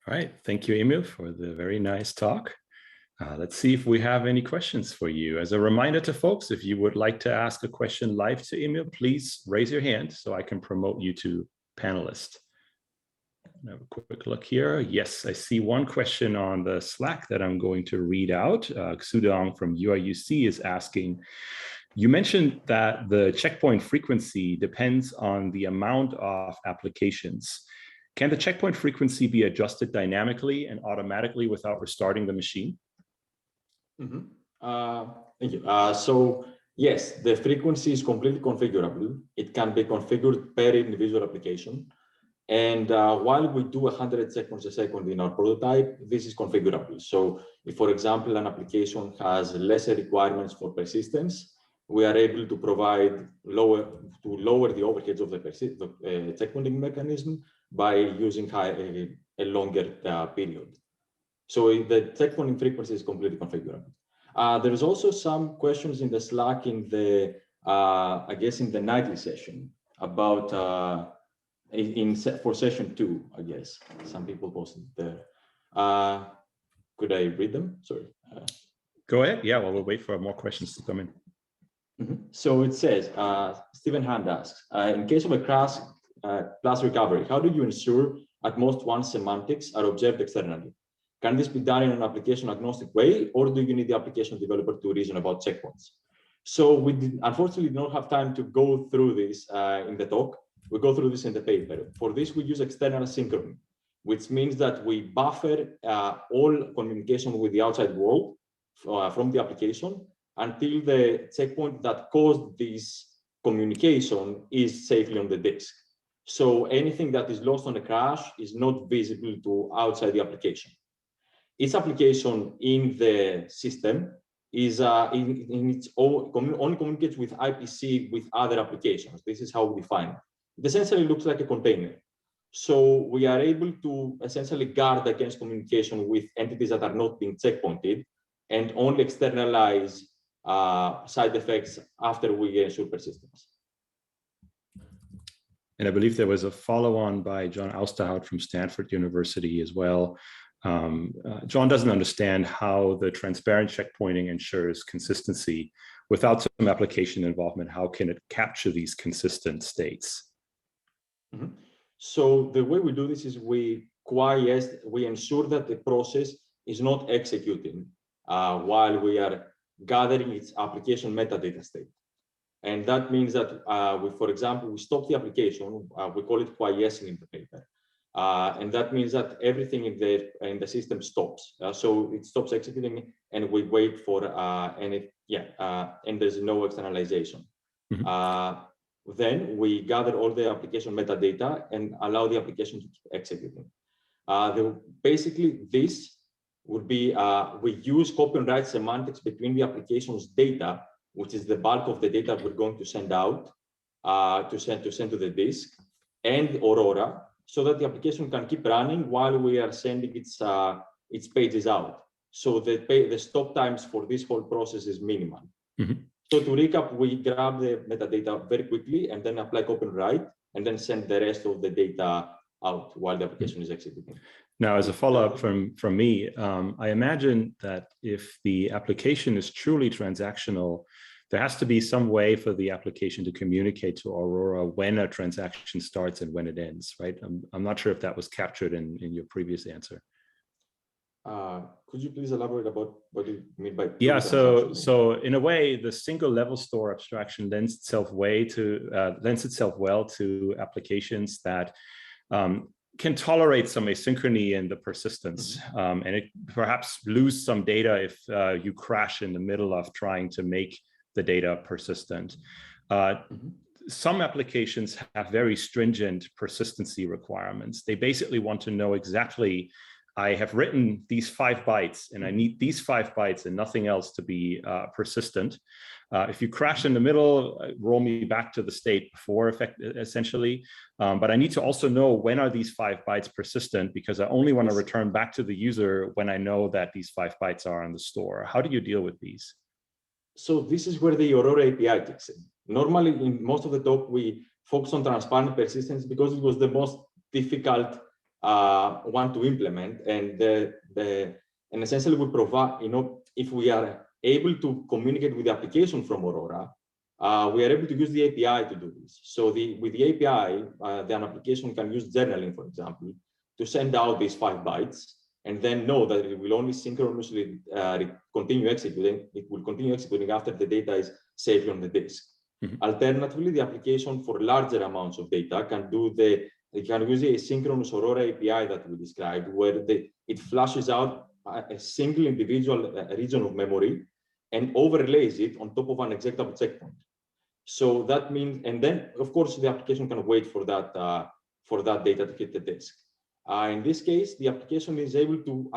All right, thank you, Emil, for the very nice talk. Let's see if we have any questions for you. As a reminder to folks, if you would like to ask a question live to Emil, please raise your hand so I can promote you to panelist. Have a quick look here. Yes, I see one question on the Slack that I'm going to read out. Xudong from UIUC is asking, you mentioned that the checkpoint frequency depends on the amount of applications. Can the checkpoint frequency be adjusted dynamically and automatically without restarting the machine? Thank you. So yes, the frequency is completely configurable. It can be configured per individual application. And while we do 100 checkpoints a second in our prototype, this is configurable. So if, for example, an application has lesser requirements for persistence, we are able to provide lower the overheads of the checkpointing mechanism by using a longer period. So the checkpointing frequency is completely configurable. There's also some questions in the Slack in the, I guess, in the nightly session about for session 2, I guess. Some people posted there. Could I read them? Sorry. Go ahead. Yeah, well, we'll wait for more questions to come in. So it says, Stephen Hand asks, in case of a crash plus recovery, how do you ensure at most one semantics are observed externally? Can this be done in an application agnostic way, or do you need the application developer to reason about checkpoints? So we unfortunately don't have time to go through this in the talk. We go through this in the paper. For this, we use external synchrony, which means that we buffer all communication with the outside world from the application until the checkpoint that caused this communication is safely on the disk. So anything that is lost on a crash is not visible to outside the application. Each application in the system is in its own, only communicates with IPC with other applications. This is how we define it. It essentially looks like a container. So we are able to essentially guard against communication with entities that are not being checkpointed and only externalize side effects after we ensure persistence. And I believe there was a follow-on by John Austerhout from Stanford University as well. John doesn't understand how the transparent checkpointing ensures consistency without some application involvement. How can it capture these consistent states? So the way we do this is we ensure that the process is not executing while we are gathering its application metadata state. And that means that, for example, we stop the application, we call it quiescing in the paper. And that means that everything in the system stops. So it stops executing and we wait for, and there's no externalization. Then we gather all the application metadata and allow the application to keep executing. Basically, this would be, we use copy and write semantics between the application's data, which is the bulk of the data we're going to send out, to send to the disk, and Aurora, so that the application can keep running while we are sending its pages out. So the stop times for this whole process is minimal. So to recap, we grab the metadata very quickly and then apply copy and write, and then send the rest of the data out while the application is executing. Now, as a follow-up from me, I imagine that if the application is truly transactional, there has to be some way for the application to communicate to Aurora when a transaction starts and when it ends, right? I'm not sure if that was captured in your previous answer. Could you please elaborate about what you mean by? Yeah, so in a way, the single level store abstraction lends itself well to applications that can tolerate some asynchrony in the persistence, and it perhaps lose some data if you crash in the middle of trying to make the data persistent. Some applications have very stringent persistency requirements. They basically want to know exactly, I have written these 5 bytes and I need these 5 bytes and nothing else to be persistent. If you crash in the middle, roll me back to the state before, essentially. But I need to also know when are these 5 bytes persistent, because I only want to return back to the user when I know that these 5 bytes are in the store. How do you deal with these? So this is where the Aurora API kicks in. Normally, in most of the talk, we focus on transparent persistence because it was the most difficult want to implement, and essentially we provide, if we are able to communicate with the application from Aurora, we are able to use the API to do this. So with the API, an application can use journaling, for example, to send out these 5 bytes, and then know that it will only synchronously continue executing. It will continue executing after the data is saved on the disk. Mm-hmm. Alternatively, the application for larger amounts of data can use a synchronous Aurora API that we described, where it flushes out a single individual region of memory and overlays it on top of an executable checkpoint. So that means, and then of course the application can wait for that data to hit the disk. In this case, the application is able to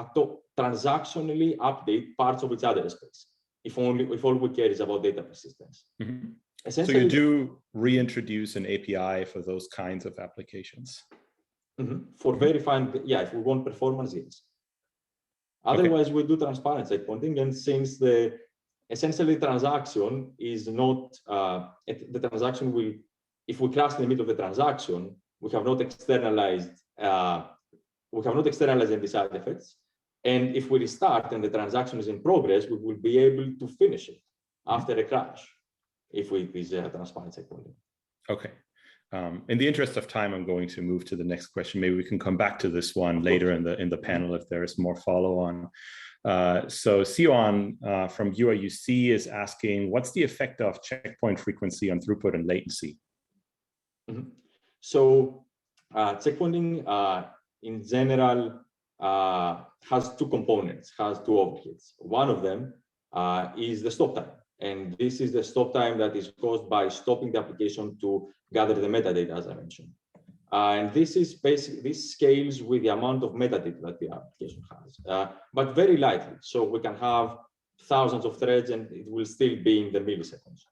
transactionally update parts of its address space, if all we care is about data persistence. Mm-hmm. So you do reintroduce an API for those kinds of applications? Mm-hmm. For verifying, if we want performance, yes. Otherwise, we do transparent checkpointing, and since essentially transaction is not, the transaction will, if we crash in the middle of the transaction, we have not externalized any side effects. And if we restart and the transaction is in progress, we will be able to finish it after a crash, if we use transparent checkpointing. Okay. In the interest of time, I'm going to move to the next question. Maybe we can come back to this one later in the panel if there is more follow-on. So Sion from UIUC is asking, what's the effect of checkpoint frequency on throughput and latency? Mm-hmm. So checkpointing in general has 2 components, has 2 overheads. One of them is the stop time. And this is the stop time that is caused by stopping the application to gather the metadata, as I mentioned. And this scales with the amount of metadata that the application has, but very lightly. So we can have thousands of threads and it will still be in the milliseconds.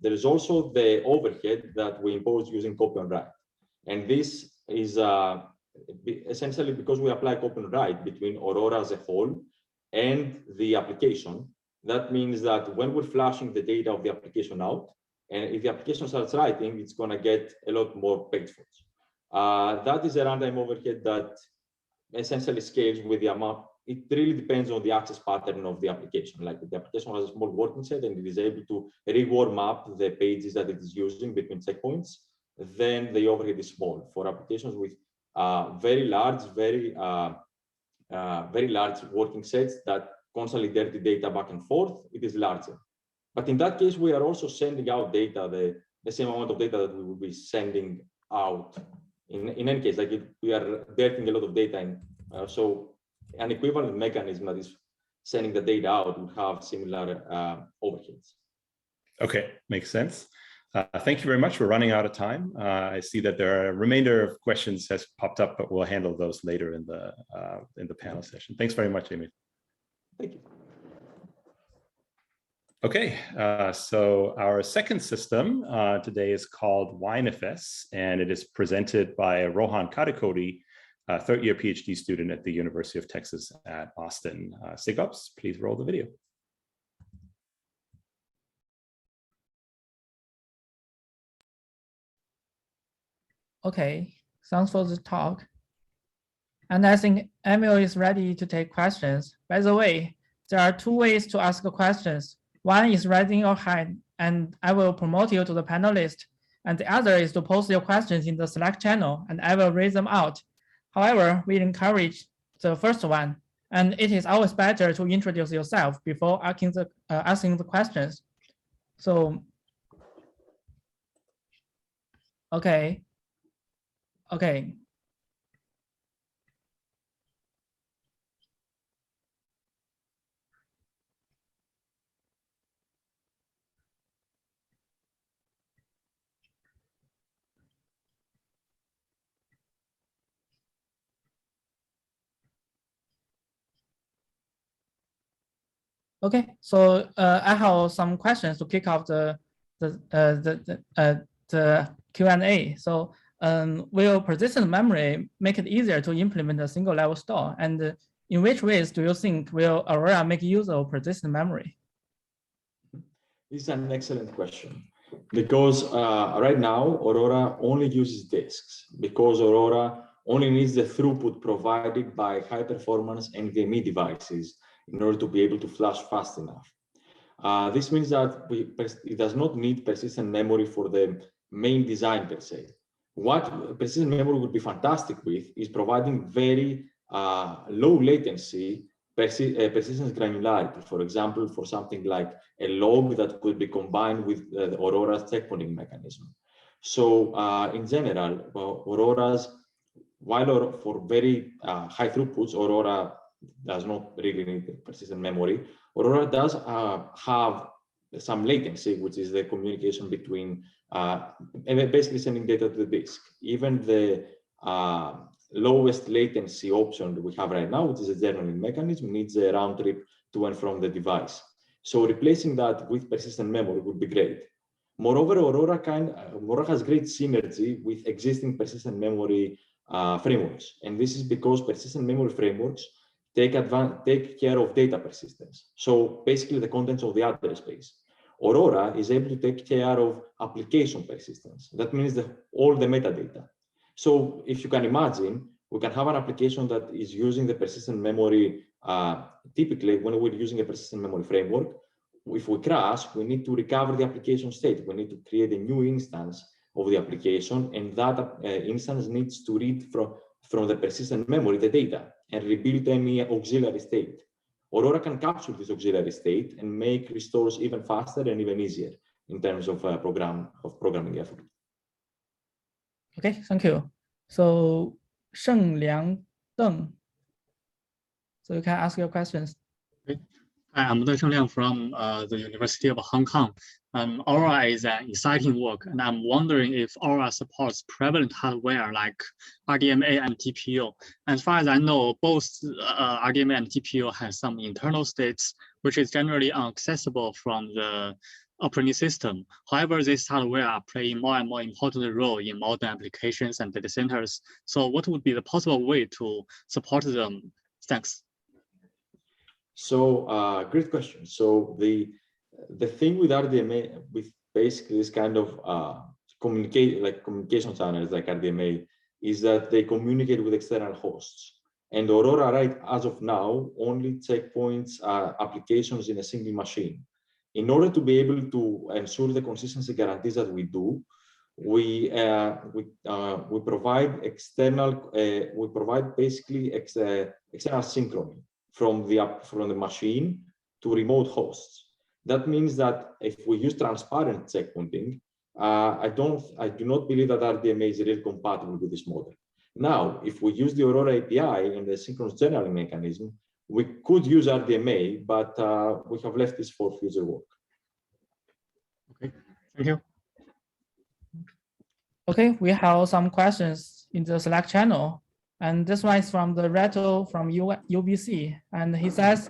There is also the overhead that we impose using copy on write. And this is essentially because we apply copy on write between Aurora as a whole and the application. That means that when we're flashing the data of the application out, and if the application starts writing, it's going to get a lot more page faults. That is a runtime overhead that essentially scales with the amount. It really depends on the access pattern of the application. Like if the application has a small working set and it is able to rewarm up the pages that it is using between checkpoints, then the overhead is small. For applications with very large working sets that constantly dirty data back and forth, it is larger. But in that case, we are also sending out data, the same amount of data that we will be sending out. In any case, like we are dirtying a lot of data, and so an equivalent mechanism that is sending the data out would have similar overheads. Okay, makes sense. Thank you very much. We're running out of time. I see that there are a remainder of questions has popped up, but we'll handle those later in the panel session. Thanks very much, Emil. Thank you. Okay, so our second system today is called WineFS, and it is presented by Rohan Kadikodi, a third-year PhD student at the University of Texas at Austin. Sigops, please roll the video. Okay, thanks for the talk. And I think Emil is ready to take questions. By the way, there are 2 ways to ask questions. One is raising your hand, and I will promote you to the panelist. And the other is to post your questions in the Slack channel, and I will read them out. However, we encourage the first one, and it is always better to introduce yourself before asking the questions. So, okay. Okay, so I have some questions to kick off the Q&A. So will persistent memory make it easier to implement a single level store? And in which ways do you think will Aurora make use of persistent memory? This is an excellent question. Because right now, Aurora only uses disks, because Aurora only needs the throughput provided by high-performance NVMe devices in order to be able to flash fast enough. This means that it does not need persistent memory for the main design per se. What persistent memory would be fantastic with is providing very low latency persistence granularity. For example, for something like a log that could be combined with Aurora's checkpointing mechanism. So in general, while for very high throughputs, Aurora does not really need persistent memory. Aurora does have some latency, which is the communication between and basically sending data to the disk. Even the lowest latency option that we have right now, which is a journaling mechanism, needs a round trip to and from the device. So replacing that with persistent memory would be great. Moreover, Aurora has great synergy with existing persistent memory frameworks. And this is because persistent memory frameworks take care of data persistence. So basically the contents of the address space. Aurora is able to take care of application persistence. That means all the metadata. So if you can imagine, we can have an application that is using the persistent memory. Typically, when we're using a persistent memory framework, if we crash, we need to recover the application state. We need to create a new instance of the application, and that instance needs to read from the persistent memory the data and rebuild any auxiliary state. Aurora can capture this auxiliary state and make restores even faster and even easier in terms of programming effort. Okay, thank you. So Sheng Liang Deng, so you can ask your questions. Okay. Hi, I'm Sheng Liang from the University of Hong Kong. Aurora is an exciting work, and I'm wondering if Aurora supports prevalent hardware like RDMA and TPU. As far as I know, both RDMA and TPU have some internal states, which is generally inaccessible from the operating system. However, these hardware are playing more and more important role in modern applications and data centers. So what would be the possible way to support them? Thanks. So great question. So the thing with RDMA, with basically this kind of communication channels like RDMA, is that they communicate with external hosts. And Aurora, right as of now, only checkpoints applications in a single machine. In order to be able to ensure the consistency guarantees that we do, we provide external, basically external synchrony from the machine to remote hosts. That means that if we use transparent checkpointing, I do not believe that RDMA is really compatible with this model. Now, if we use the Aurora API and the synchronous journaling mechanism, we could use RDMA, but we have left this for future work. Okay, thank you. Okay, we have some questions in the Slack channel. And this one is from the Reto from UBC. And he says,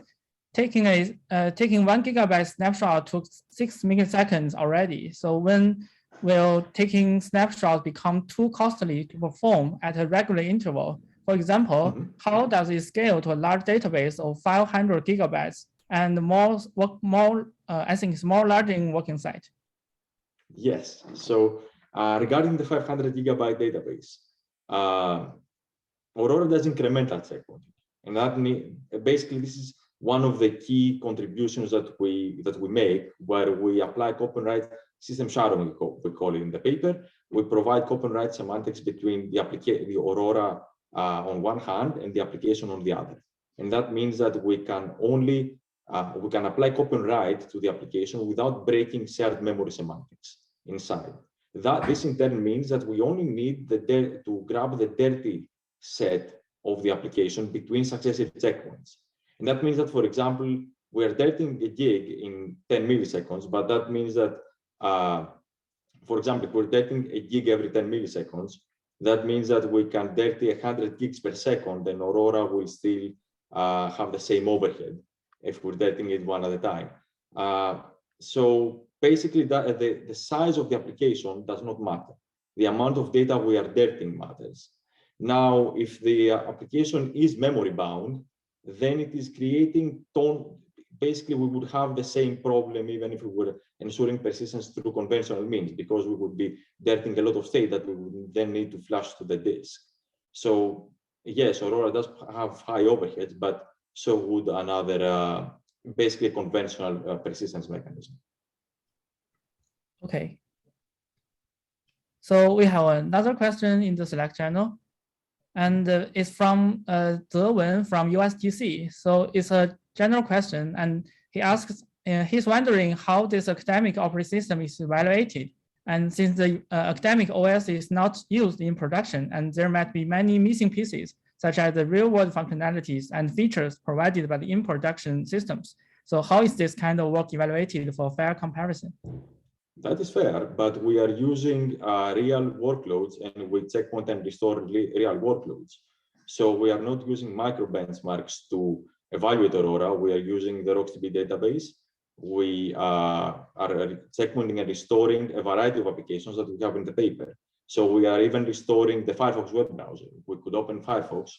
taking 1 GB snapshot took 6 milliseconds already. So when will taking snapshots become too costly to perform at a regular interval? For example, how does it scale to a large database of 500 gigabytes and I think it's more large in working site? Yes. So regarding the 500 gigabyte database, Aurora does incremental checkpointing, and that basically this is one of the key contributions that we make, where we apply copyright system shadowing, we call it in the paper. We provide copyright semantics between the Aurora on one hand and the application on the other, and that means that we can apply copyright to the application without breaking shared memory semantics inside. This in turn means that we only need to grab the dirty set of the application between successive checkpoints. And that means that, for example, we're dirtying a gig in 10 milliseconds, but that means that, for example, if we're dirtying a gig every 10 milliseconds, that means that we can dirty 100 gigs per second, and Aurora will still have the same overhead if we're dirtying it one at a time. So basically, the size of the application does not matter. The amount of data we are dirtying matters. Now, if the application is memory bound, then it is creating basically we would have the same problem even if we were ensuring persistence through conventional means, because we would be dirting a lot of state that we would then need to flush to the disk. So yes, Aurora does have high overheads, but so would another basically conventional persistence mechanism. Okay. So we have another question in the Slack channel, and it's from Zewen from USDC. So it's a general question, and he asks, he's wondering how this academic operating system is evaluated. And since the academic OS is not used in production, and there might be many missing pieces, such as the real-world functionalities and features provided by the in-production systems. So how is this kind of work evaluated for fair comparison? That is fair, but we are using real workloads, and we checkpoint and restore real workloads. So we are not using micro benchmarks to evaluate Aurora. We are using the RocksDB database. We are checkpointing and restoring a variety of applications that we have in the paper. So we are even restoring the Firefox web browser. We could open Firefox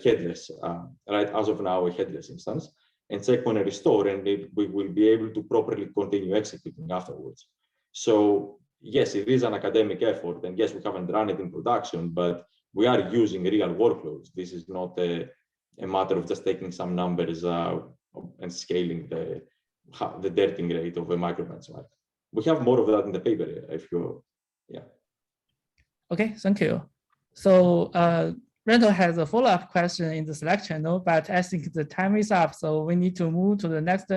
headless, right as of now, a headless instance, and checkpoint and restore, and we will be able to properly continue executing afterwards. So yes, it is an academic effort, and yes, we haven't run it in production, but we are using real workloads. This is not a matter of just taking some numbers and scaling the dirting rate of a micro benchmark. We have more of that in the paper if you, yeah. Okay, thank you. So Rental has a follow-up question in the Slack channel, but I think the time is up, so we need to move to the next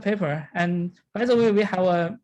paper. And by the way, we have